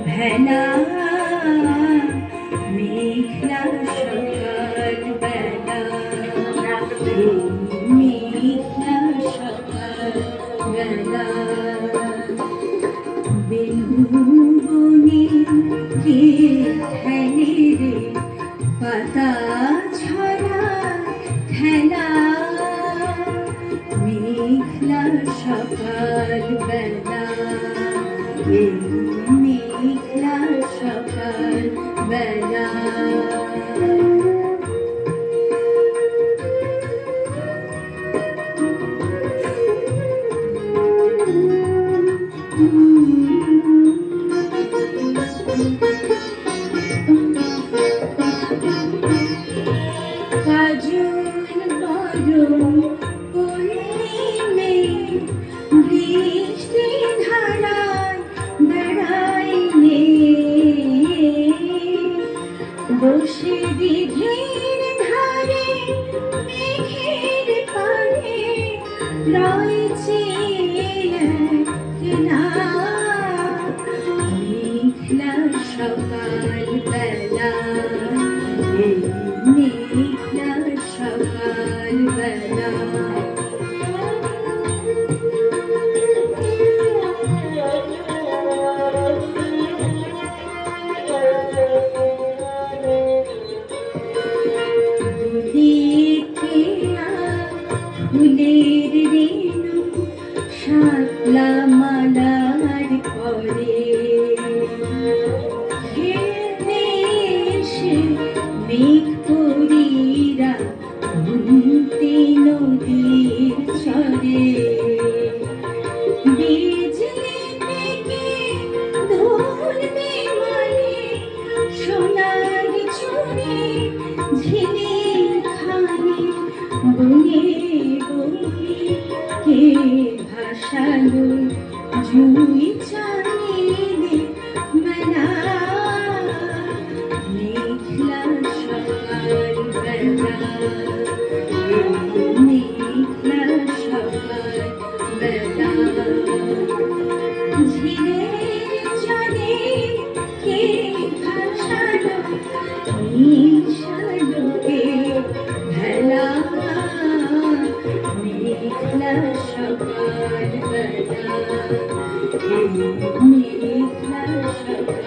ভেলা মেঘলা সকাল বেলা, মেঘলা সকাল বেলা, বেনুবনে কে খেলে রে পাতা ছড়া খেলা, মেঘলা সকাল বেলা, মেঘলা সকাল বেলা। কাজল বরণ পূর্ণিমে বৃষ্টি ধারায় বেড়ায় নে, বসে দিঘির ধারে মেঘের পাড়ে রয়েছে একলা, মেঘলা সকাল বেলা, মেঘলা সকাল বেলা। ফুলের রেণু শাপলা মালার পরে, মেঘ পরীরা ঘুমতে নদীর চরে, বিজলি থেকে ধরবে মানে সোনার চুড়ি ঝিলিক খানি, বনে বনে কে ভাসালো জুই চাঁদের মেলা, মেঘলা সকাল বেলা, মেঘলা সকাল বেলা, ঝিলের জলে কে ভাসালো মিশালো কে ভেলা, মেঘলা সকাল বেলা, মেঘলা সকাল